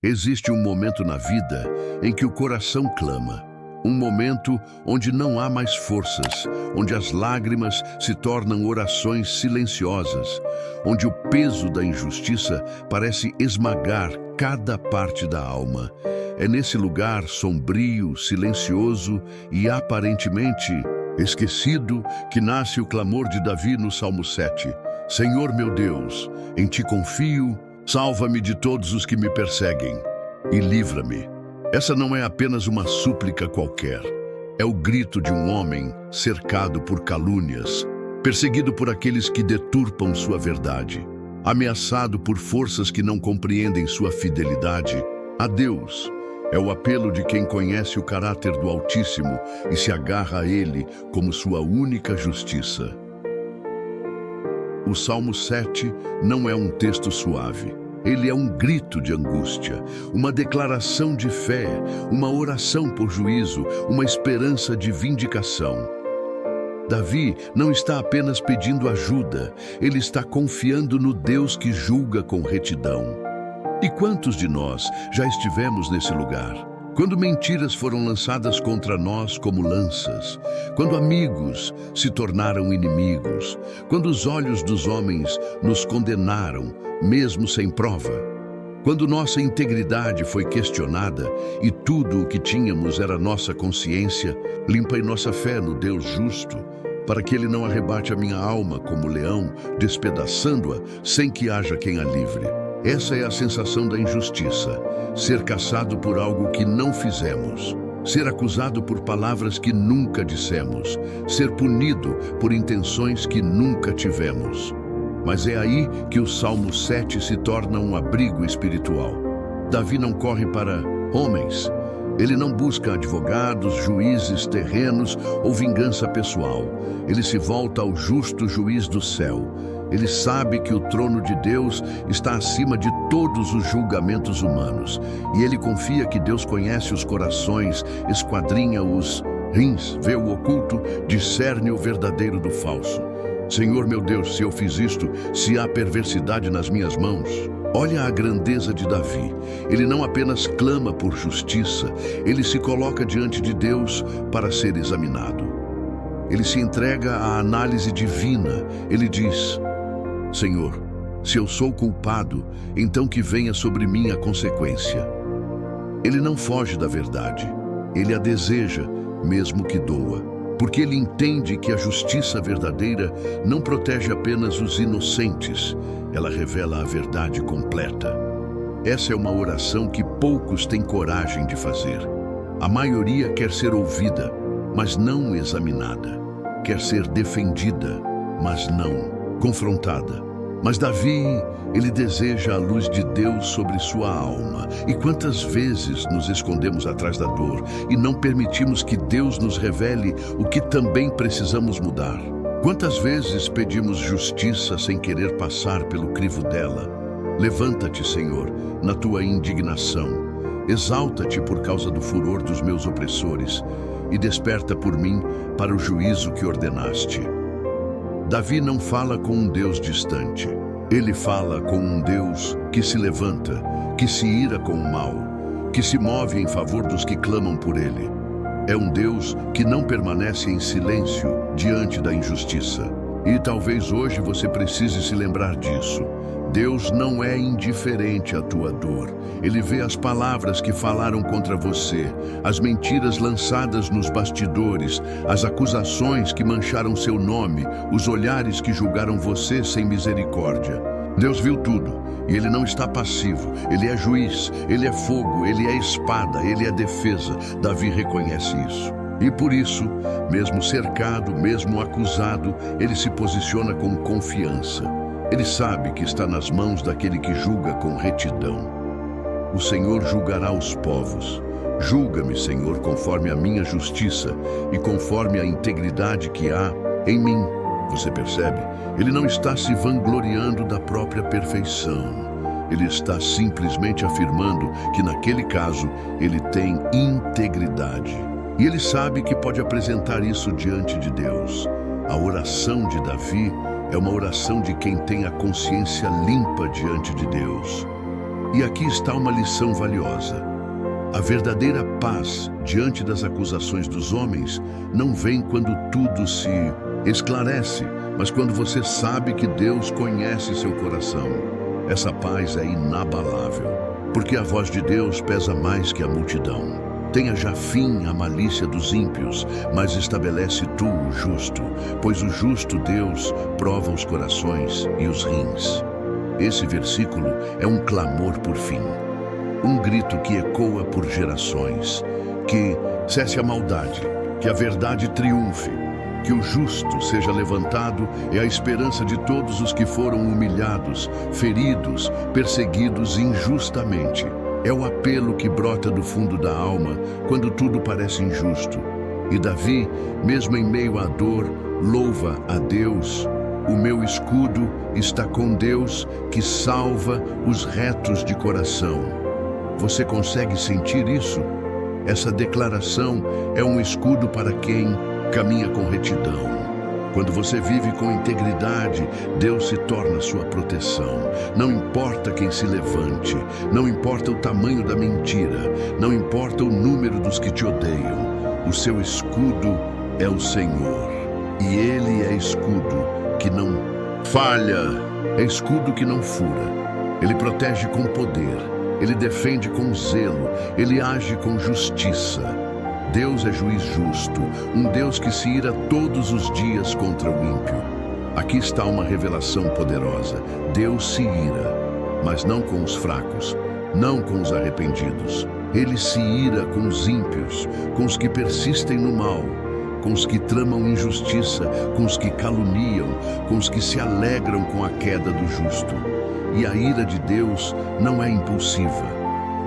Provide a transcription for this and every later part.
Existe um momento na vida em que o coração clama. Um momento onde não há mais forças, onde as lágrimas se tornam orações silenciosas, onde o peso da injustiça parece esmagar cada parte da alma. É nesse lugar sombrio, silencioso e aparentemente esquecido que nasce o clamor de Davi no Salmo 7. Senhor meu Deus, em ti confio, salva-me de todos os que me perseguem e livra-me. Essa não é apenas uma súplica qualquer. É o grito de um homem cercado por calúnias, perseguido por aqueles que deturpam sua verdade, ameaçado por forças que não compreendem sua fidelidade a Deus. É o apelo de quem conhece o caráter do Altíssimo e se agarra a Ele como sua única justiça. O Salmo 7 não é um texto suave. Ele é um grito de angústia, uma declaração de fé, uma oração por juízo, uma esperança de vindicação. Davi não está apenas pedindo ajuda, ele está confiando no Deus que julga com retidão. E quantos de nós já estivemos nesse lugar? Quando mentiras foram lançadas contra nós como lanças, quando amigos se tornaram inimigos, quando os olhos dos homens nos condenaram, mesmo sem prova, quando nossa integridade foi questionada e tudo o que tínhamos era nossa consciência, limpa em nossa fé no Deus justo, para que Ele não arrebate a minha alma como leão, despedaçando-a sem que haja quem a livre. Essa é a sensação da injustiça, ser caçado por algo que não fizemos, ser acusado por palavras que nunca dissemos, ser punido por intenções que nunca tivemos. Mas é aí que o Salmo 7 se torna um abrigo espiritual. Davi não corre para homens, ele não busca advogados, juízes, terrenos ou vingança pessoal. Ele se volta ao justo juiz do céu. Ele sabe que o trono de Deus está acima de todos os julgamentos humanos. E ele confia que Deus conhece os corações, esquadrinha os rins, vê o oculto, discerne o verdadeiro do falso. Senhor meu Deus, se eu fiz isto, se há perversidade nas minhas mãos. Olha a grandeza de Davi. Ele não apenas clama por justiça, ele se coloca diante de Deus para ser examinado. Ele se entrega à análise divina. Ele diz: Senhor, se eu sou culpado, então que venha sobre mim a consequência. Ele não foge da verdade. Ele a deseja, mesmo que doa. Porque ele entende que a justiça verdadeira não protege apenas os inocentes, ela revela a verdade completa. Essa é uma oração que poucos têm coragem de fazer. A maioria quer ser ouvida, mas não examinada. Quer ser defendida, mas não confrontada. Mas Davi, ele deseja a luz de Deus sobre sua alma. E quantas vezes nos escondemos atrás da dor e não permitimos que Deus nos revele o que também precisamos mudar? Quantas vezes pedimos justiça sem querer passar pelo crivo dela? Levanta-te, Senhor, na tua indignação. Exalta-te por causa do furor dos meus opressores e desperta por mim para o juízo que ordenaste. Davi não fala com um Deus distante. Ele fala com um Deus que se levanta, que se ira com o mal, que se move em favor dos que clamam por ele. É um Deus que não permanece em silêncio diante da injustiça. E talvez hoje você precise se lembrar disso. Deus não é indiferente à tua dor. Ele vê as palavras que falaram contra você, as mentiras lançadas nos bastidores, as acusações que mancharam seu nome, os olhares que julgaram você sem misericórdia. Deus viu tudo e Ele não está passivo. Ele é juiz, Ele é fogo, Ele é espada, Ele é defesa. Davi reconhece isso. E por isso, mesmo cercado, mesmo acusado, ele se posiciona com confiança. Ele sabe que está nas mãos daquele que julga com retidão. O Senhor julgará os povos. Julga-me, Senhor, conforme a minha justiça e conforme a integridade que há em mim. Você percebe? Ele não está se vangloriando da própria perfeição. Ele está simplesmente afirmando que, naquele caso, ele tem integridade. E ele sabe que pode apresentar isso diante de Deus. A oração de Davi é uma oração de quem tem a consciência limpa diante de Deus. E aqui está uma lição valiosa. A verdadeira paz diante das acusações dos homens não vem quando tudo se esclarece, mas quando você sabe que Deus conhece seu coração. Essa paz é inabalável, porque a voz de Deus pesa mais que a multidão. Tenha já fim a malícia dos ímpios, mas estabelece tu o justo, pois o justo Deus prova os corações e os rins. Esse versículo é um clamor por fim, um grito que ecoa por gerações, que cesse a maldade, que a verdade triunfe, que o justo seja levantado é a esperança de todos os que foram humilhados, feridos, perseguidos injustamente. É o apelo que brota do fundo da alma quando tudo parece injusto. E Davi, mesmo em meio à dor, louva a Deus. O meu escudo está com Deus, que salva os retos de coração. Você consegue sentir isso? Essa declaração é um escudo para quem caminha com retidão. Quando você vive com integridade, Deus se torna sua proteção. Não importa quem se levante, não importa o tamanho da mentira, não importa o número dos que te odeiam. O seu escudo é o Senhor. E Ele é escudo que não falha, é escudo que não fura. Ele protege com poder, Ele defende com zelo, Ele age com justiça. Deus é juiz justo, um Deus que se ira todos os dias contra o ímpio. Aqui está uma revelação poderosa. Deus se ira, mas não com os fracos, não com os arrependidos. Ele se ira com os ímpios, com os que persistem no mal, com os que tramam injustiça, com os que caluniam, com os que se alegram com a queda do justo. E a ira de Deus não é impulsiva,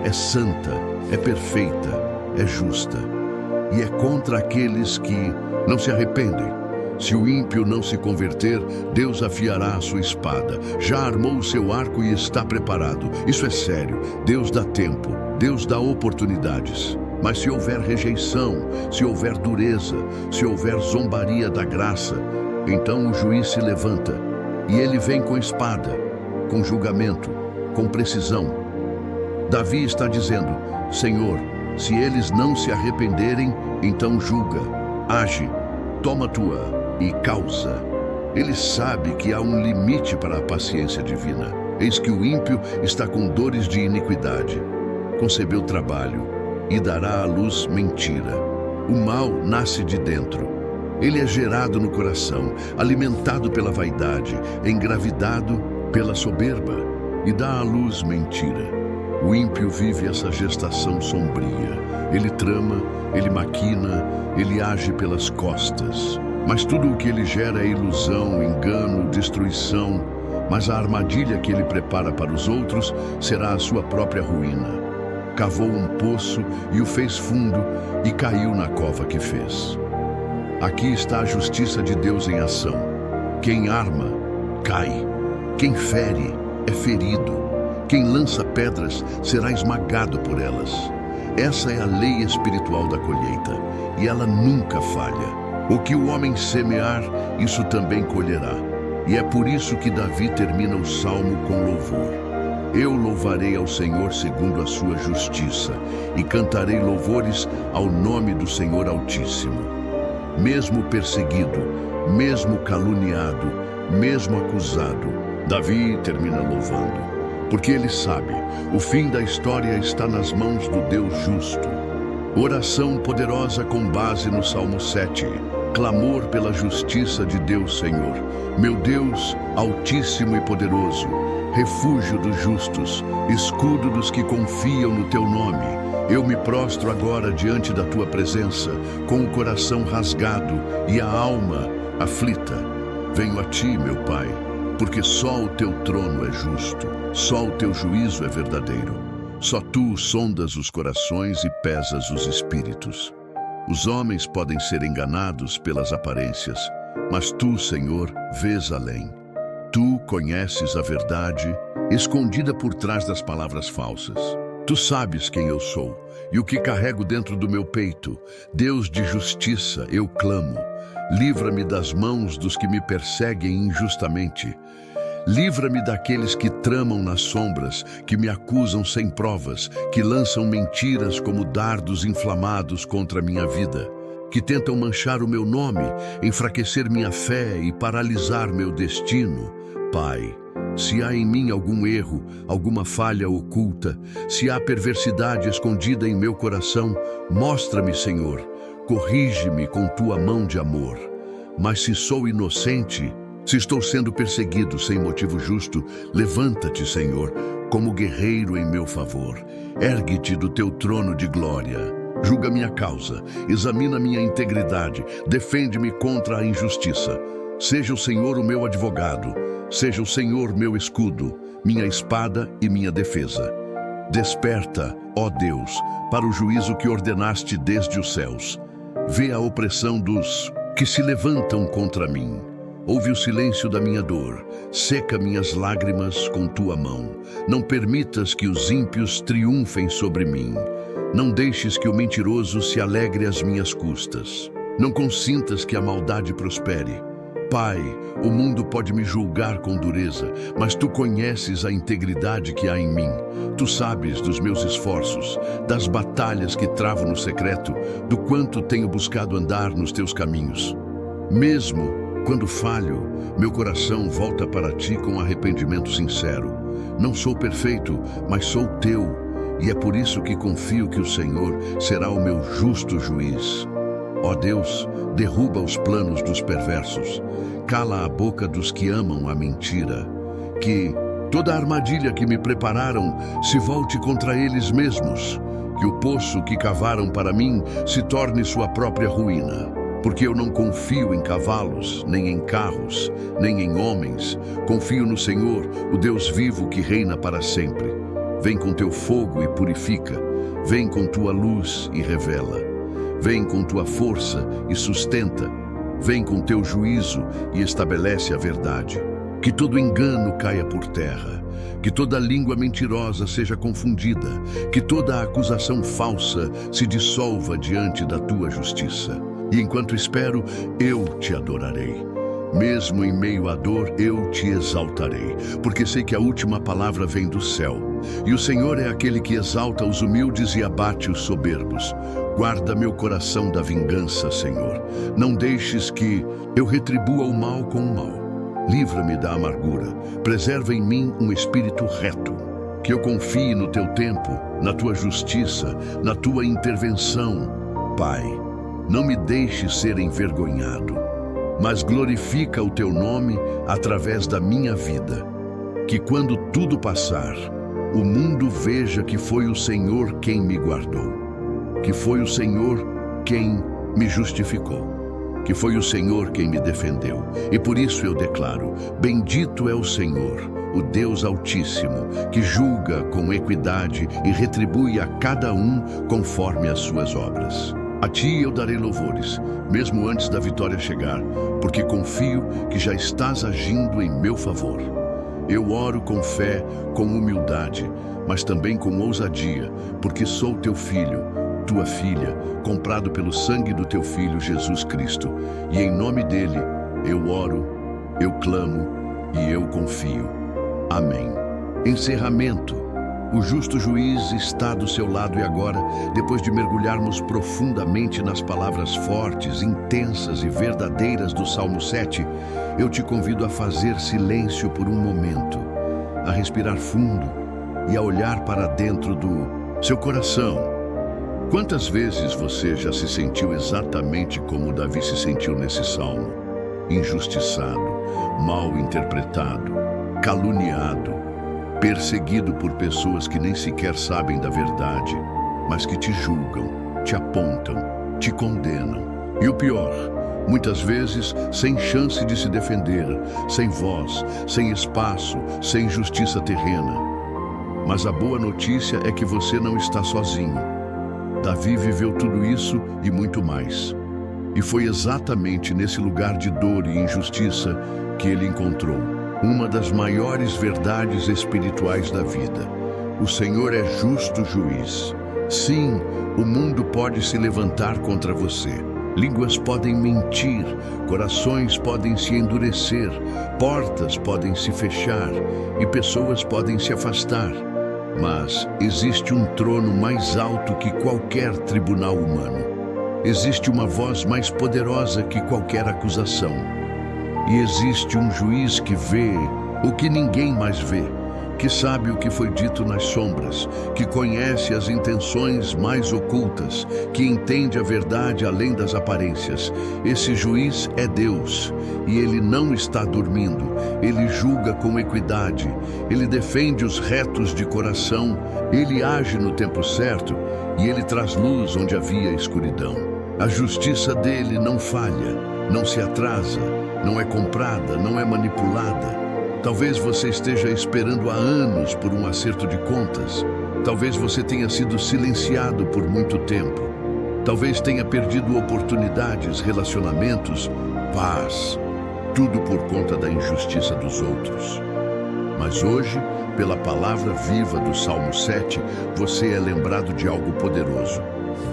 é santa, é perfeita, é justa. E é contra aqueles que não se arrependem. Se o ímpio não se converter, Deus afiará a sua espada. Já armou o seu arco e está preparado. Isso é sério. Deus dá tempo, Deus dá oportunidades. Mas se houver rejeição, se houver dureza, se houver zombaria da graça, então o juiz se levanta e ele vem com espada, com julgamento, com precisão. Davi está dizendo: Senhor, se eles não se arrependerem, então julga, age, toma tua e causa. Ele sabe que há um limite para a paciência divina. Eis que o ímpio está com dores de iniquidade. Concebeu trabalho e dará à luz mentira. O mal nasce de dentro. Ele é gerado no coração, alimentado pela vaidade, engravidado pela soberba e dá à luz mentira. O ímpio vive essa gestação sombria. Ele trama, ele maquina, ele age pelas costas. Mas tudo o que ele gera é ilusão, engano, destruição. Mas a armadilha que ele prepara para os outros será a sua própria ruína. Cavou um poço e o fez fundo e caiu na cova que fez. Aqui está a justiça de Deus em ação. Quem arma, cai. Quem fere, é ferido. Quem lança pedras será esmagado por elas. Essa é a lei espiritual da colheita, e ela nunca falha. O que o homem semear, isso também colherá. E é por isso que Davi termina o salmo com louvor. Eu louvarei ao Senhor segundo a sua justiça, e cantarei louvores ao nome do Senhor Altíssimo. Mesmo perseguido, mesmo caluniado, mesmo acusado, Davi termina louvando. Porque ele sabe, o fim da história está nas mãos do Deus justo. Oração poderosa com base no Salmo 7. Clamor pela justiça de Deus, Senhor. Meu Deus, altíssimo e poderoso, refúgio dos justos, escudo dos que confiam no teu nome. Eu me prostro agora diante da tua presença, com o coração rasgado e a alma aflita. Venho a ti, meu Pai, porque só o teu trono é justo, só o teu juízo é verdadeiro. Só tu sondas os corações e pesas os espíritos. Os homens podem ser enganados pelas aparências, mas tu, Senhor, vês além. Tu conheces a verdade, escondida por trás das palavras falsas. Tu sabes quem eu sou e o que carrego dentro do meu peito. Deus de justiça, eu clamo. Livra-me das mãos dos que me perseguem injustamente. Livra-me daqueles que tramam nas sombras, que me acusam sem provas, que lançam mentiras como dardos inflamados contra a minha vida, que tentam manchar o meu nome, enfraquecer minha fé e paralisar meu destino. Pai, se há em mim algum erro, alguma falha oculta, se há perversidade escondida em meu coração, mostra-me, Senhor, corrige-me com tua mão de amor. Mas se sou inocente, se estou sendo perseguido sem motivo justo, levanta-te, Senhor, como guerreiro em meu favor. Ergue-te do teu trono de glória. Julga minha causa, examina minha integridade, defende-me contra a injustiça. Seja o Senhor o meu advogado, seja o Senhor meu escudo, minha espada e minha defesa. Desperta, ó Deus, para o juízo que ordenaste desde os céus. Vê a opressão dos que se levantam contra mim. Ouve o silêncio da minha dor, seca minhas lágrimas com tua mão. Não permitas que os ímpios triunfem sobre mim. Não deixes que o mentiroso se alegre às minhas custas. Não consintas que a maldade prospere. Pai, o mundo pode me julgar com dureza, mas tu conheces a integridade que há em mim. Tu sabes dos meus esforços, das batalhas que travo no secreto, do quanto tenho buscado andar nos teus caminhos. Mesmo quando falho, meu coração volta para ti com arrependimento sincero. Não sou perfeito, mas sou teu, e é por isso que confio que o Senhor será o meu justo juiz. Ó Deus, derruba os planos dos perversos, cala a boca dos que amam a mentira, que toda a armadilha que me prepararam se volte contra eles mesmos, que o poço que cavaram para mim se torne sua própria ruína. Porque eu não confio em cavalos, nem em carros, nem em homens. Confio no Senhor, o Deus vivo que reina para sempre. Vem com teu fogo e purifica. Vem com tua luz e revela. Vem com tua força e sustenta. Vem com teu juízo e estabelece a verdade. Que todo engano caia por terra. Que toda língua mentirosa seja confundida. Que toda acusação falsa se dissolva diante da tua justiça. E enquanto espero, eu te adorarei. Mesmo em meio à dor, eu te exaltarei, porque sei que a última palavra vem do céu. E o Senhor é aquele que exalta os humildes e abate os soberbos. Guarda meu coração da vingança, Senhor. Não deixes que eu retribua o mal com o mal. Livra-me da amargura. Preserva em mim um espírito reto. Que eu confie no teu tempo, na tua justiça, na tua intervenção. Pai, não me deixe ser envergonhado, mas glorifica o teu nome através da minha vida. Que quando tudo passar, o mundo veja que foi o Senhor quem me guardou, que foi o Senhor quem me justificou, que foi o Senhor quem me defendeu. E por isso eu declaro: bendito é o Senhor, o Deus Altíssimo, que julga com equidade e retribui a cada um conforme as suas obras. A ti eu darei louvores, mesmo antes da vitória chegar, porque confio que já estás agindo em meu favor. Eu oro com fé, com humildade, mas também com ousadia, porque sou teu filho, tua filha, comprado pelo sangue do teu Filho Jesus Cristo. E em nome dele eu oro, eu clamo e eu confio. Amém. Encerramento. O justo juiz está do seu lado e agora, depois de mergulharmos profundamente nas palavras fortes, intensas e verdadeiras do Salmo 7, eu te convido a fazer silêncio por um momento, a respirar fundo e a olhar para dentro do seu coração. Quantas vezes você já se sentiu exatamente como Davi se sentiu nesse salmo? Injustiçado, mal interpretado, caluniado, perseguido por pessoas que nem sequer sabem da verdade, mas que te julgam, te apontam, te condenam. E o pior, muitas vezes sem chance de se defender, sem voz, sem espaço, sem justiça terrena. Mas a boa notícia é que você não está sozinho. Davi viveu tudo isso e muito mais. E foi exatamente nesse lugar de dor e injustiça que ele encontrou uma das maiores verdades espirituais da vida. O Senhor é justo juiz. Sim, o mundo pode se levantar contra você, Línguas podem mentir, corações podem se endurecer, portas podem se fechar e pessoas podem se afastar. Mas existe um trono mais alto que qualquer tribunal humano. Existe uma voz mais poderosa que qualquer acusação. E existe um juiz que vê o que ninguém mais vê, que sabe o que foi dito nas sombras, que conhece as intenções mais ocultas, que entende a verdade além das aparências. Esse juiz é Deus, e ele não está dormindo. Ele julga com equidade, ele defende os retos de coração, ele age no tempo certo e ele traz luz onde havia escuridão. A justiça dele não falha, não se atrasa, não é comprada, não é manipulada. Talvez você esteja esperando há anos por um acerto de contas. Talvez você tenha sido silenciado por muito tempo. Talvez tenha perdido oportunidades, relacionamentos, paz. Tudo por conta da injustiça dos outros. Mas hoje, pela palavra viva do Salmo 7, você é lembrado de algo poderoso.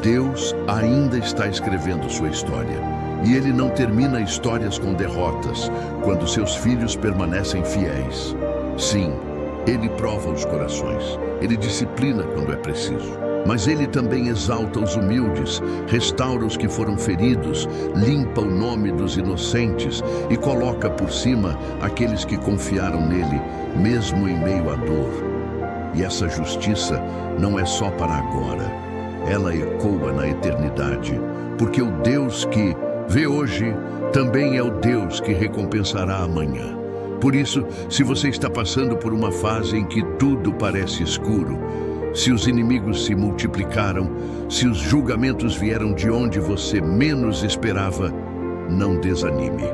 Deus ainda está escrevendo sua história. E ele não termina histórias com derrotas, quando seus filhos permanecem fiéis. Sim, ele prova os corações, ele disciplina quando é preciso. Mas ele também exalta os humildes, restaura os que foram feridos, limpa o nome dos inocentes e coloca por cima aqueles que confiaram nele, mesmo em meio à dor. E essa justiça não é só para agora, ela ecoa na eternidade, porque o Deus que vê hoje também é o Deus que recompensará amanhã. Por isso, se você está passando por uma fase em que tudo parece escuro, se os inimigos se multiplicaram, se os julgamentos vieram de onde você menos esperava, não desanime.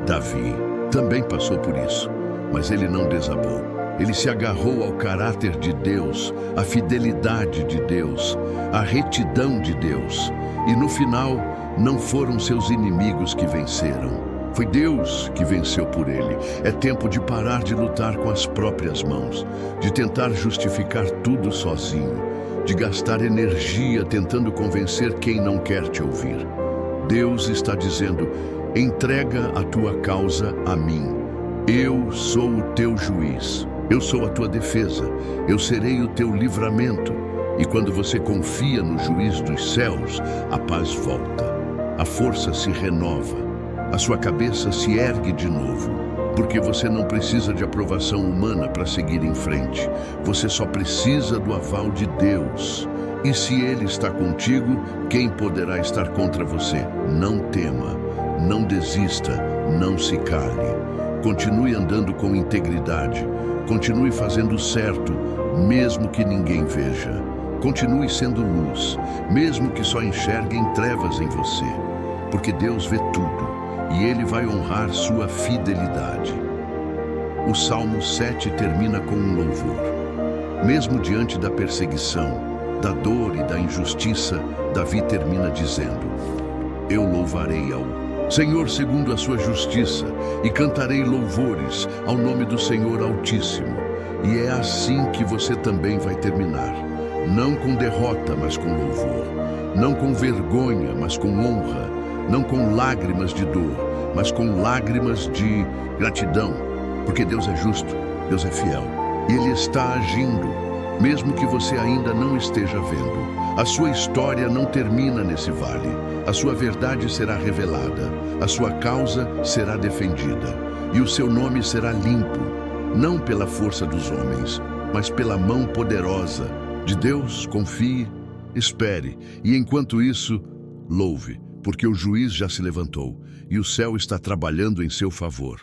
Davi também passou por isso, mas ele não desabou. Ele se agarrou ao caráter de Deus, à fidelidade de Deus, à retidão de Deus. E no final, não foram seus inimigos que venceram. Foi Deus que venceu por ele. É tempo de parar de lutar com as próprias mãos, de tentar justificar tudo sozinho, de gastar energia tentando convencer quem não quer te ouvir. Deus está dizendo: entrega a tua causa a mim. Eu sou o teu juiz. Eu sou a tua defesa. Eu serei o teu livramento. E quando você confia no juiz dos céus, a paz volta. A força se renova. A sua cabeça se ergue de novo. Porque você não precisa de aprovação humana para seguir em frente. Você só precisa do aval de Deus. E se Ele está contigo, quem poderá estar contra você? Não tema, não desista, não se cale. Continue andando com integridade. Continue fazendo o certo, mesmo que ninguém veja. Continue sendo luz, mesmo que só enxerguem trevas em você. Porque Deus vê tudo e Ele vai honrar sua fidelidade. O Salmo 7 termina com um louvor. Mesmo diante da perseguição, da dor e da injustiça, Davi termina dizendo: eu louvarei ao Senhor segundo a sua justiça e cantarei louvores ao nome do Senhor Altíssimo. E é assim que você também vai terminar. Não com derrota, mas com louvor. Não com vergonha, mas com honra. Não com lágrimas de dor, mas com lágrimas de gratidão. Porque Deus é justo, Deus é fiel. E Ele está agindo, mesmo que você ainda não esteja vendo. A sua história não termina nesse vale. A sua verdade será revelada. A sua causa será defendida. E o seu nome será limpo, não pela força dos homens, mas pela mão poderosa de Deus. Confie, espere. E enquanto isso, louve, porque o juiz já se levantou e o céu está trabalhando em seu favor.